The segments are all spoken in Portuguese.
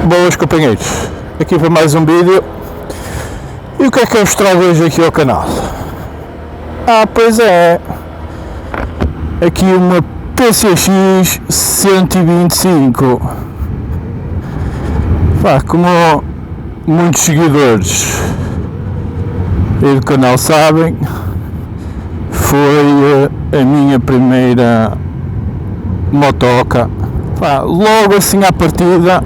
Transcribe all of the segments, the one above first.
Boas, companheiros, aqui foi mais um vídeo. E o que é que eu vos trago hoje aqui ao canal? Pois é, aqui uma PCX 125. Como muitos seguidores aí do canal sabem, foi a minha primeira motoca. Logo assim à partida,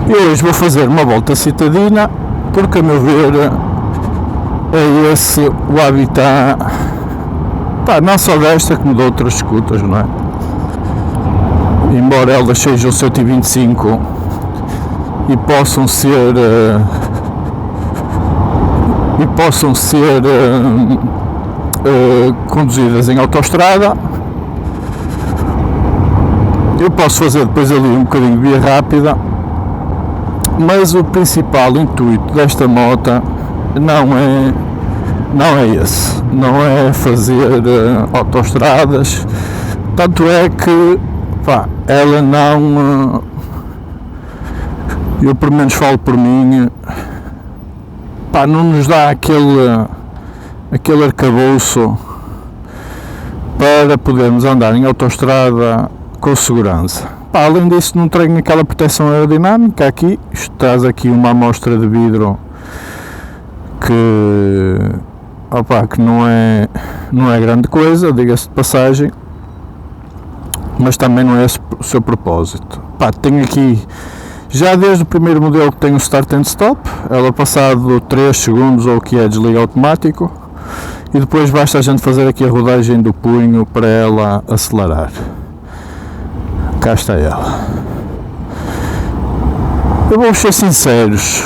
e hoje vou fazer uma volta citadina, porque a meu ver é esse o habitat, não só desta como de outras scooters, não é? Embora elas sejam 125 e possam ser conduzidas em autoestrada, eu posso fazer depois ali um bocadinho de via rápida. Mas o principal intuito desta moto não é esse, não é fazer autoestradas, tanto é que ela não, eu pelo menos falo por mim, não nos dá aquele arcabouço para podermos andar em autoestrada com segurança. Além disso, não tenho aquela proteção aerodinâmica aqui. Isto traz aqui uma amostra de vidro que não é grande coisa, diga-se de passagem, mas também não é esse o seu propósito. Tenho aqui, já desde o primeiro modelo, que tem o Start and Stop, ela passado 3 segundos ou o que é desliga automático, e depois basta a gente fazer aqui a rodagem do punho para ela acelerar. Cá está ela. Eu vou ser sinceros,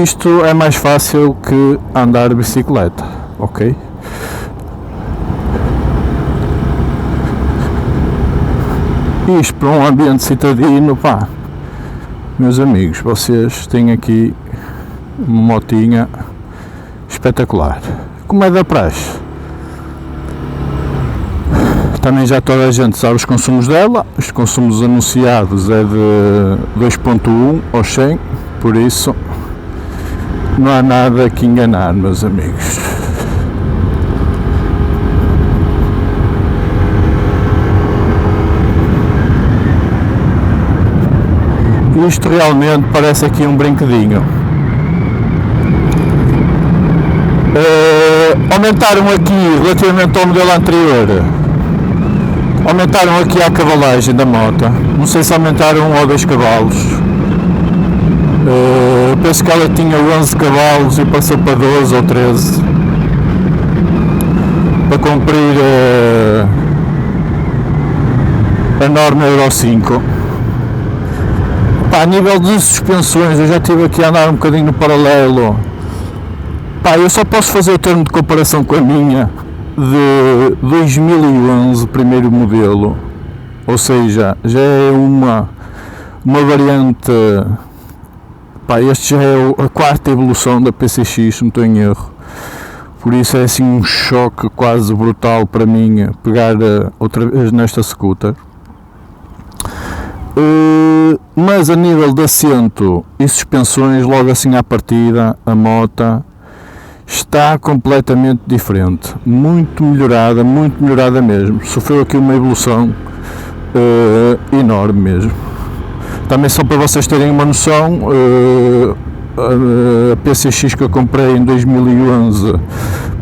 isto é mais fácil que andar de bicicleta, ok? Isto para um ambiente citadino, meus amigos, vocês têm aqui uma motinha espetacular, como é da praxe. Também já toda a gente sabe os consumos dela, os consumos anunciados é de 2.1 ao 100, por isso não há nada que enganar, meus amigos. Isto realmente parece aqui um brinquedinho. Aumentaram aqui relativamente ao modelo anterior. Aumentaram aqui a cavalagem da moto, não sei se aumentaram 1 ou 2 cavalos, penso que ela tinha 11 cavalos e passou para 12 ou 13, para cumprir a norma Euro 5. A nível de suspensões, eu já estive aqui a andar um bocadinho no paralelo, eu só posso fazer o termo de comparação com a minha, de 2011, primeiro modelo, ou seja, já é uma variante, este já é a 4ª evolução da PCX, se não estou em erro, por isso é assim um choque quase brutal para mim pegar outra vez nesta scooter. Mas a nível de assento e suspensões, logo assim à partida, a moto está completamente diferente, muito melhorada mesmo, sofreu aqui uma evolução enorme mesmo. Também só para vocês terem uma noção, a PCX que eu comprei em 2011,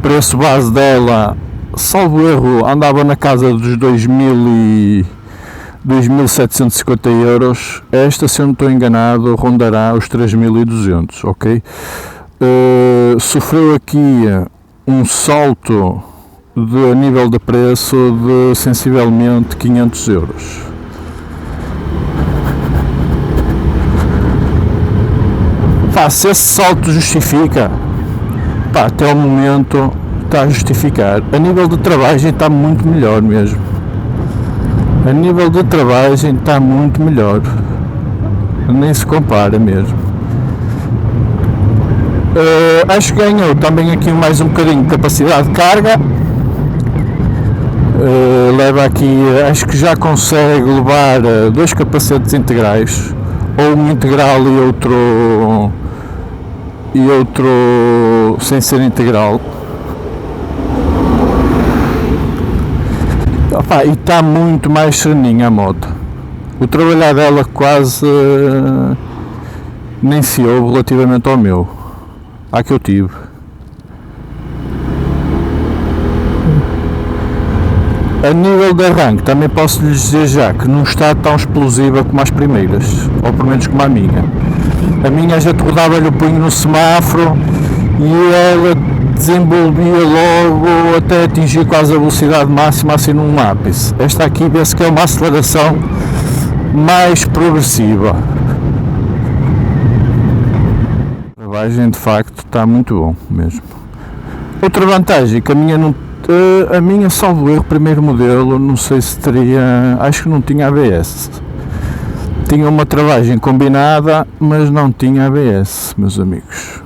preço base dela, salvo erro, andava na casa dos 2.750 euros. Esta, se eu não estou enganado, rondará os 3.200, ok? Sofreu aqui um salto a nível de preço de sensivelmente 500 euros. Se esse salto justifica, até o momento está a justificar. A nível de travagem está muito melhor mesmo. A nível de travagem está muito melhor. Nem se compara mesmo. Acho que ganhou também aqui mais um bocadinho de capacidade de carga. Leva aqui, acho que já consegue levar 2 capacetes integrais, ou um integral e outro sem ser integral. E está muito mais sereninha a moto. O trabalhar dela quase nem se ouve relativamente ao meu, que eu tive. A nível de arranque, também posso lhes dizer já que não está tão explosiva como as primeiras, ou pelo menos como a minha. A minha já te rodava-lhe o punho no semáforo e ela desenvolvia logo até atingir quase a velocidade máxima, assim num ápice. Esta aqui vê-se que é uma aceleração mais progressiva. A travagem de facto está muito bom mesmo. Outra vantagem que a minha salvo erro, primeiro modelo, não sei se teria, acho que não tinha ABS. Tinha uma travagem combinada, mas não tinha ABS, meus amigos.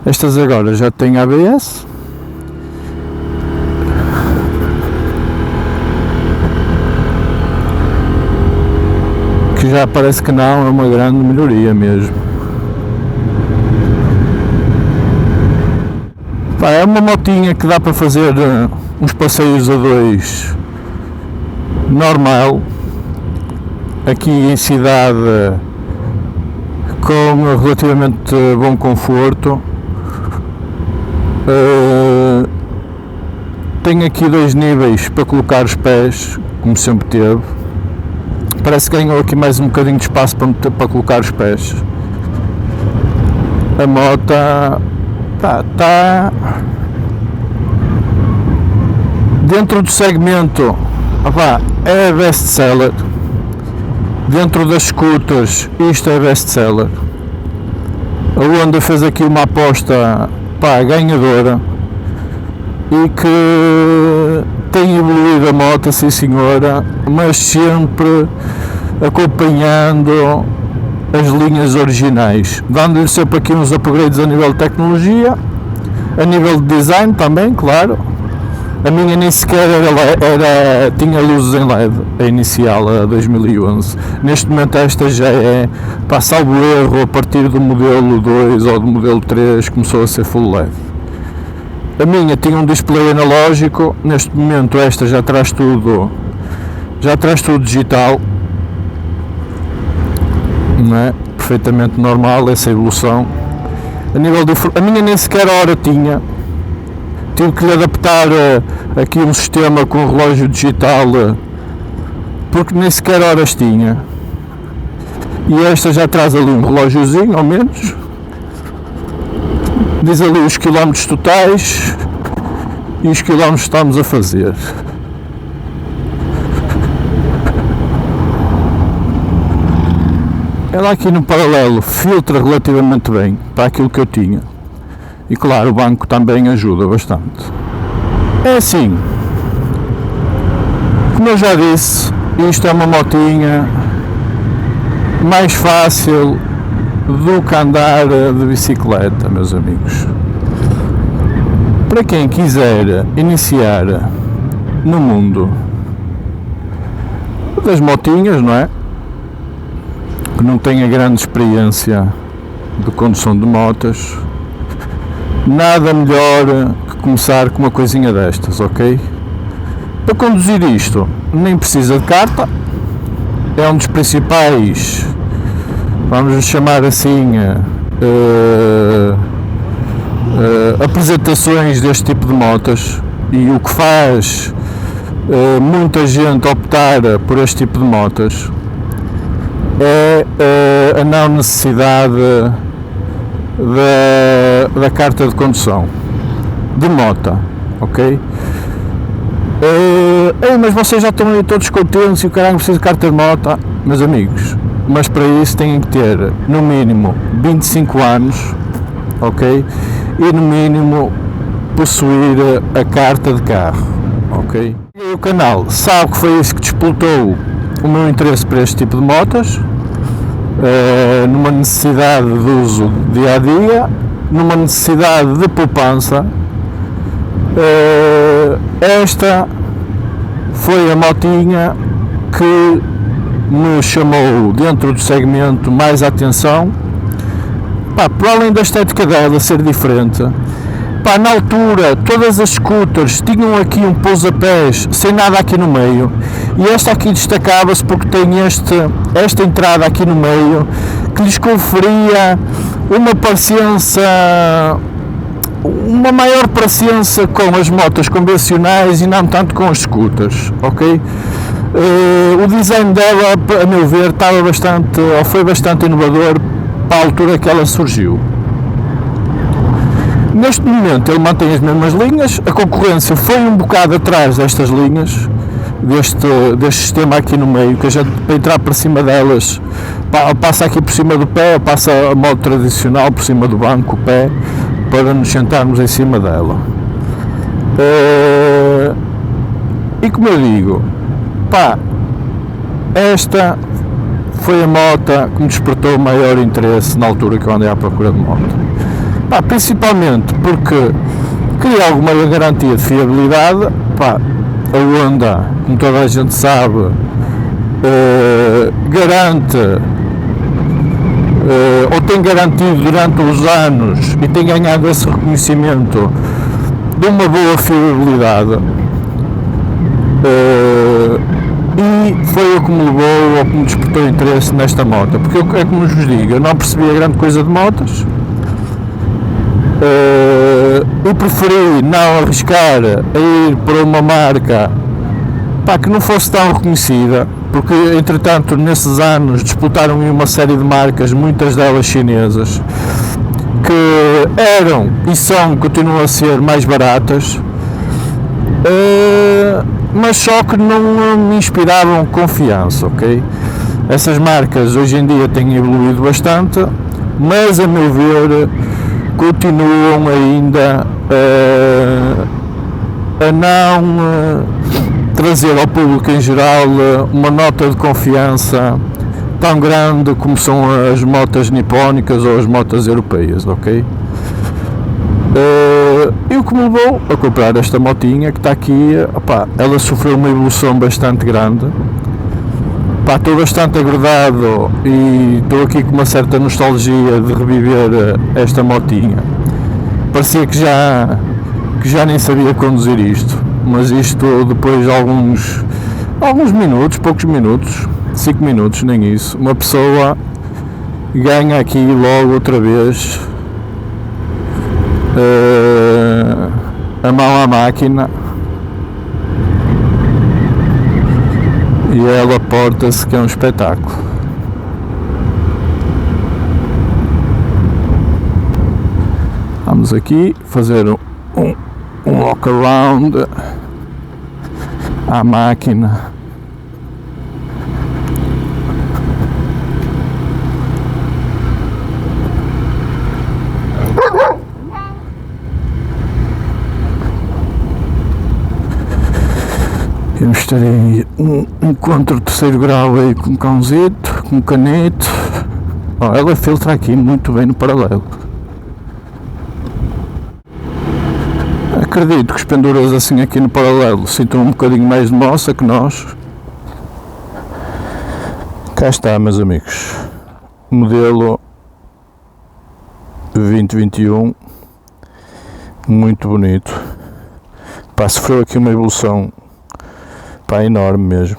Estas agora já têm ABS. Que já parece que não, é uma grande melhoria mesmo. É uma motinha que dá para fazer uns passeios a dois normal, aqui em cidade, com relativamente bom conforto. Tem aqui 2 níveis para colocar os pés, como sempre teve. Parece que ganhou aqui mais um bocadinho de espaço para colocar os pés. A moto está dentro do segmento, é best-seller. Dentro das scooters, isto é best-seller. A Honda fez aqui uma aposta ganhadora e que tem evoluído a moto, sim senhora, mas sempre acompanhando as linhas originais, dando-lhe sempre aqui uns upgrades a nível de tecnologia, a nível de design também, claro. A minha nem sequer tinha luzes em LED, a inicial, a 2011. Neste momento esta já é, salvo erro, a partir do modelo 2 ou do modelo 3 começou a ser full LED. A minha tinha um display analógico, neste momento esta já traz tudo digital. Não é? Perfeitamente normal essa evolução. A minha nem sequer hora tinha. Tive que lhe adaptar aqui um sistema com relógio digital, porque nem sequer horas tinha. E esta já traz ali um relógiozinho, ao menos. Diz ali os quilómetros totais e os quilómetros que estamos a fazer. Ela aqui no paralelo filtra relativamente bem para aquilo que eu tinha. E claro, o banco também ajuda bastante. É assim, como eu já disse, isto é uma motinha mais fácil do que andar de bicicleta, meus amigos. Para quem quiser iniciar no mundo das motinhas, não é? Que não tenha grande experiência de condução de motas, nada melhor que começar com uma coisinha destas, ok? Para conduzir isto nem precisa de carta, é um dos principais, vamos chamar assim, apresentações deste tipo de motas, e o que faz muita gente optar por este tipo de motas é a não necessidade da carta de condução de mota, ok? Mas vocês já estão aí todos contentes e o caralho precisa de carta de moto, meus amigos, mas para isso têm que ter no mínimo 25 anos, ok? E no mínimo possuir a carta de carro, ok? E o canal sabe que foi isso que disputou o meu interesse para este tipo de motas, numa necessidade de uso dia a dia, numa necessidade de poupança. Esta foi a motinha que me chamou dentro do segmento mais a atenção, pá, para além da estética dela ser diferente. Pá, na altura todas as scooters tinham aqui um pousapés sem nada aqui no meio, e esta aqui destacava-se porque tem esta entrada aqui no meio que lhes conferia uma maior paciência com as motas convencionais e não tanto com as scooters, ok? O design dela, a meu ver, foi bastante inovador para a altura que ela surgiu. Neste momento ele mantém as mesmas linhas, a concorrência foi um bocado atrás destas linhas, deste sistema aqui no meio, que a gente, para entrar por cima delas, passa aqui por cima do pé, passa a moto tradicional por cima do banco, o pé, para nos sentarmos em cima dela. E como eu digo, pá, esta foi a moto que me despertou o maior interesse na altura que eu andei à procura de moto. Pá, principalmente porque queria alguma garantia de fiabilidade. Pá, a Honda, como toda a gente sabe, garante ou tem garantido durante os anos e tem ganhado esse reconhecimento de uma boa fiabilidade, e foi o que me levou, ou que me despertou interesse nesta moto, porque é como vos digo, eu não percebia grande coisa de motas. Eu preferi não arriscar a ir para uma marca, pá, que não fosse tão reconhecida, porque entretanto nesses anos disputaram uma série de marcas, muitas delas chinesas, que eram e continuam a ser mais baratas, mas só que não me inspiravam confiança, ok? Essas marcas hoje em dia têm evoluído bastante, mas a meu ver continuam ainda a não trazer ao público em geral uma nota de confiança tão grande como são as motas nipónicas ou as motas europeias, ok? E o que me levou a comprar esta motinha que está aqui, opá, ela sofreu uma evolução bastante grande. Pá, estou bastante agradado e estou aqui com uma certa nostalgia de reviver esta motinha. Parecia que já nem sabia conduzir isto, mas isto depois de alguns minutos, poucos minutos, 5 minutos, nem isso, uma pessoa ganha aqui logo outra vez a mão à máquina. E ela porta-se, que é um espetáculo. Vamos aqui fazer um walk around à máquina. Vamos ter aí um encontro de 3º grau aí com cãozito, com canito. Oh, ela filtra aqui muito bem no paralelo. Acredito que os penduras assim aqui no paralelo sintam um bocadinho mais de moça que nós. Cá está, meus amigos. Modelo 2021. Muito bonito. Pá, sofreu aqui uma evolução, pá, enorme mesmo.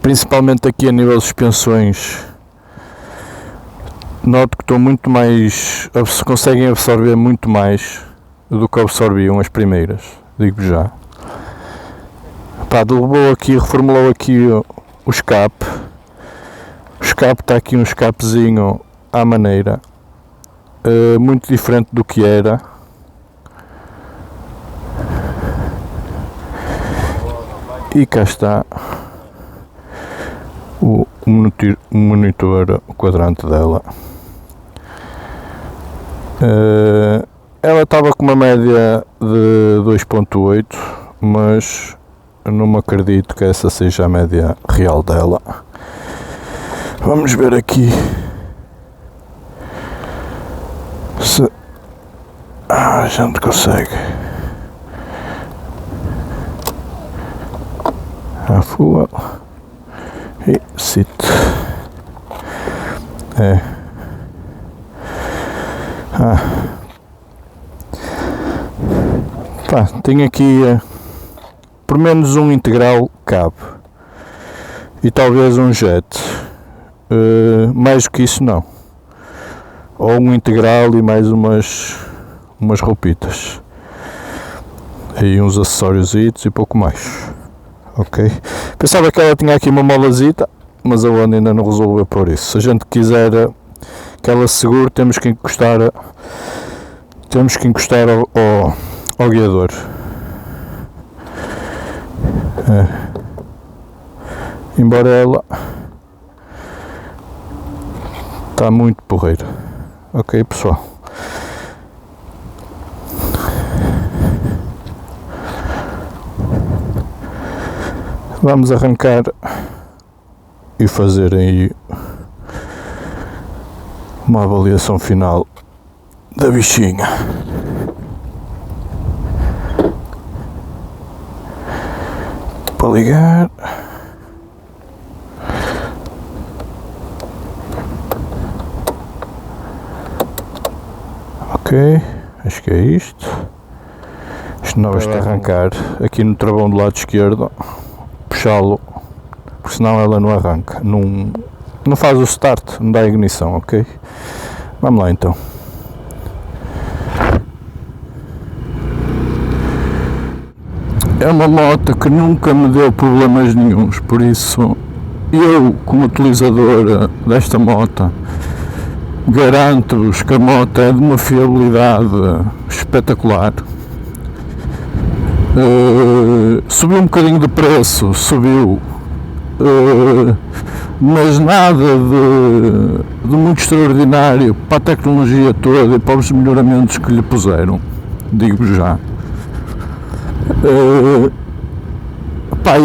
principalmente aqui a nível de suspensões, noto que estão muito mais, conseguem absorver muito mais do que absorviam as primeiras, digo já. Pá, derrubou aqui, reformulou aqui o escape. O escape está aqui um escapezinho à maneira, muito diferente do que era. E cá está o monitor, o quadrante dela. Ela estava com uma média de 2.8, mas não me acredito que essa seja a média real dela. Vamos ver aqui se a gente consegue. A fuel e sit. Pá, tem aqui por menos um integral cabe e talvez um jet, mais do que isso não, ou um integral e mais umas roupitas e uns acessórios e pouco mais. Ok, pensava que ela tinha aqui uma molazita, mas a Honda ainda não resolveu por isso. Se a gente quiser que ela segure, temos que encostar ao guiador. Embora ela está muito porreira. Ok, pessoal. Vamos arrancar e fazer aí uma avaliação final da bichinha. Para ligar. Ok, acho que é isto. Isto não basta arrancar aqui no travão do lado esquerdo, puxá-lo, porque senão ela não arranca, não faz o start, não dá ignição, ok? Vamos lá então. É uma moto que nunca me deu problemas nenhuns, por isso eu, como utilizador desta moto, garanto-vos que a moto é de uma fiabilidade espetacular. Subiu um bocadinho de preço, subiu, mas nada de muito extraordinário para a tecnologia toda e para os melhoramentos que lhe puseram, digo já.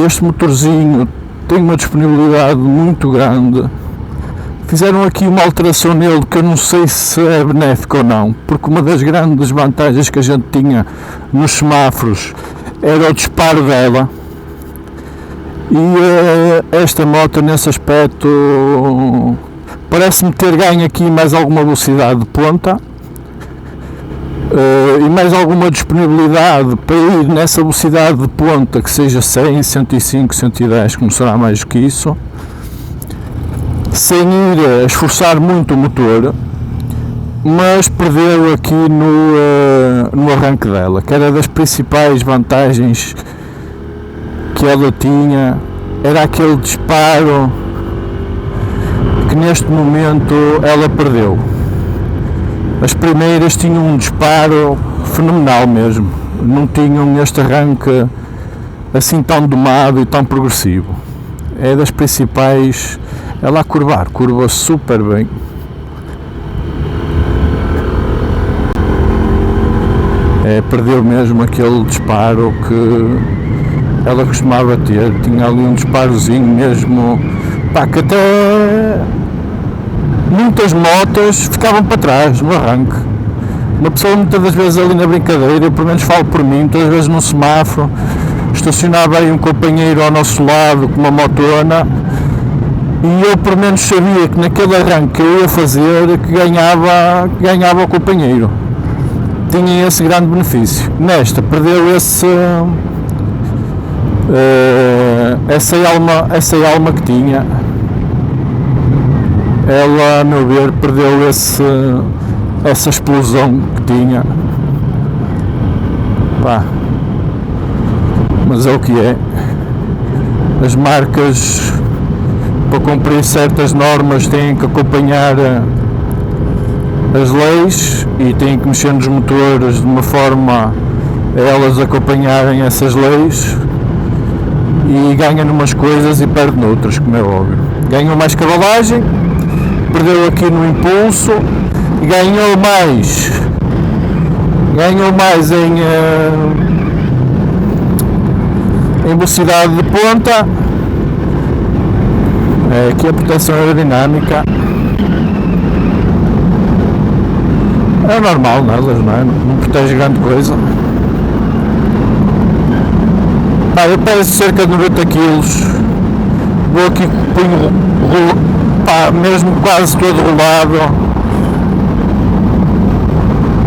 Este motorzinho tem uma disponibilidade muito grande. Fizeram aqui uma alteração nele que eu não sei se é benéfica ou não, porque uma das grandes vantagens que a gente tinha nos semáforos era o disparo dela, e esta moto nesse aspecto parece-me ter ganho aqui mais alguma velocidade de ponta e mais alguma disponibilidade para ir nessa velocidade de ponta, que seja 100, 105, 110, que não será mais do que isso, sem ir a esforçar muito o motor, mas perdeu aqui no arranque dela, que era das principais vantagens que ela tinha, era aquele disparo que neste momento ela perdeu. As primeiras tinham um disparo fenomenal mesmo, não tinham este arranque assim tão domado e tão progressivo. É das principais. Ela a curva super bem. Perdeu mesmo aquele disparo que ela costumava ter. Tinha ali um disparozinho mesmo, que até muitas motas ficavam para trás no arranque. Uma pessoa muitas das vezes ali na brincadeira, eu pelo menos falo por mim, muitas vezes num semáforo, estacionava aí um companheiro ao nosso lado com uma motona, e eu pelo menos sabia que naquele arranque que eu ia fazer que ganhava o companheiro. Tinha esse grande benefício. Nesta perdeu Essa alma que tinha, ela, a meu ver, perdeu essa explosão que tinha. Pá, mas é o que é. As marcas, para cumprir certas normas, têm que acompanhar as leis e têm que mexer nos motores de uma forma a elas acompanharem essas leis, e ganham numas coisas e perde noutras, como é óbvio. Ganhou mais cavalagem, perdeu aqui no impulso, e ganhou mais em velocidade de ponta. Aqui a proteção aerodinâmica é normal nelas, não protege grande coisa. Eu peso cerca de 90 kg, vou aqui com o punho mesmo quase todo rolado,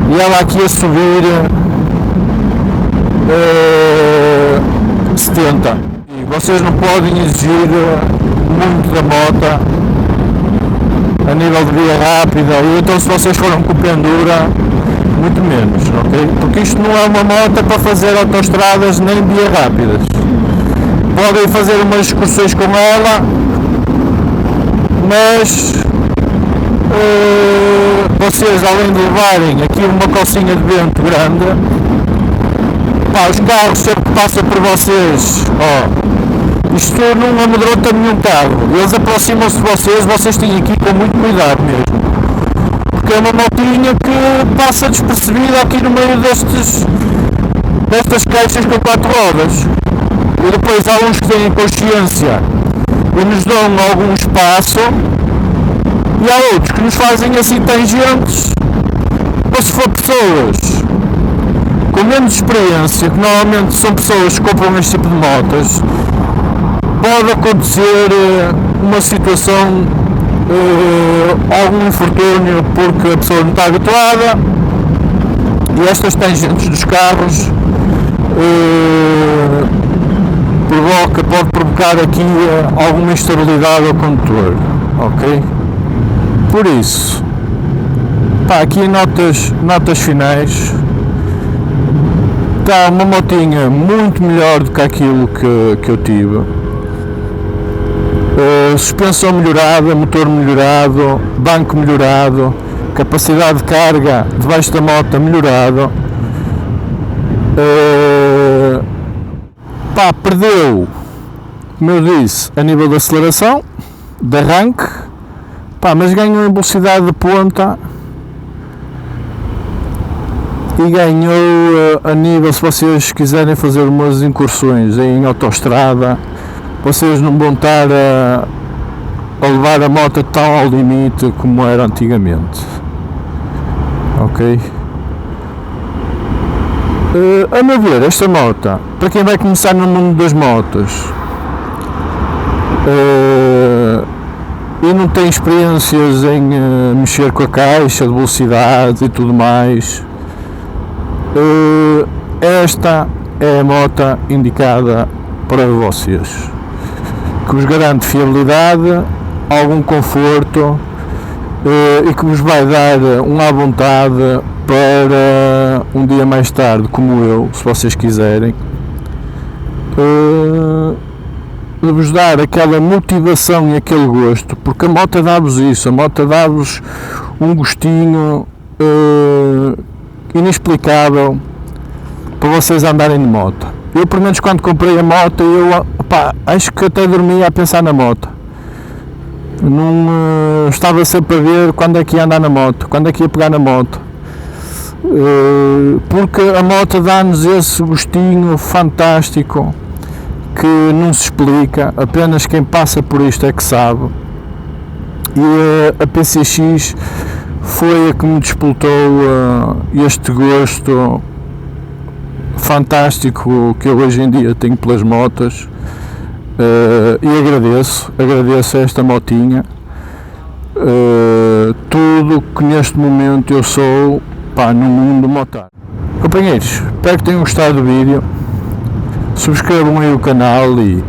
e ela aqui a subir 70. E vocês não podem exigir muito da moto a nível de via rápida, e então se vocês foram com pendura, muito menos, ok? Porque isto não é uma moto para fazer autoestradas nem via rápidas. Podem fazer umas excursões com ela, mas vocês, além de levarem aqui uma calcinha de vento grande, os carros sempre que passam por vocês, isto não amedronta nenhum carro, eles aproximam-se de vocês têm aqui com muito cuidado mesmo, porque é uma motinha que passa despercebida aqui no meio destas caixas com 4 rodas, e depois há uns que têm consciência e nos dão algum espaço, e há outros que nos fazem assim tangentes. Mas se for pessoas com menos experiência, que normalmente são pessoas que compram este tipo de motas, pode acontecer uma situação, algum infortúnio, porque a pessoa não está habituada, e estas tangentes dos carros pode provocar aqui alguma instabilidade ao condutor, ok? Por isso, aqui notas finais, está uma motinha muito melhor do que aquilo que eu tive. Suspensão melhorada, motor melhorado, banco melhorado, capacidade de carga debaixo da moto melhorado. Perdeu, como eu disse, a nível de aceleração, de arranque, mas ganhou em velocidade de ponta e ganhou a nível, se vocês quiserem fazer umas incursões em autoestrada, vocês não vão estar a levar a moto tão ao limite como era antigamente, ok? A meu ver, esta moto, para quem vai começar no mundo das motos e não tem experiências em mexer com a caixa de velocidade e tudo mais, esta é a moto indicada para vocês, que vos garante fiabilidade, algum conforto e que vos vai dar uma vontade para um dia mais tarde, como eu, se vocês quiserem, de vos dar aquela motivação e aquele gosto, porque a moto dá-vos isso, a moto dá-vos um gostinho inexplicável para vocês andarem de moto. Eu, pelo menos, quando comprei a moto, acho que até dormia a pensar na moto. Não estava sempre a ver quando é que ia andar na moto, quando é que ia pegar na moto, porque a moto dá-nos esse gostinho fantástico que não se explica, apenas quem passa por isto é que sabe. E a PCX foi a que me despertou este gosto fantástico que eu hoje em dia tenho pelas motas, e agradeço a esta motinha, tudo que neste momento eu sou no mundo motar. Companheiros, espero que tenham gostado do vídeo. Subscrevam aí o canal e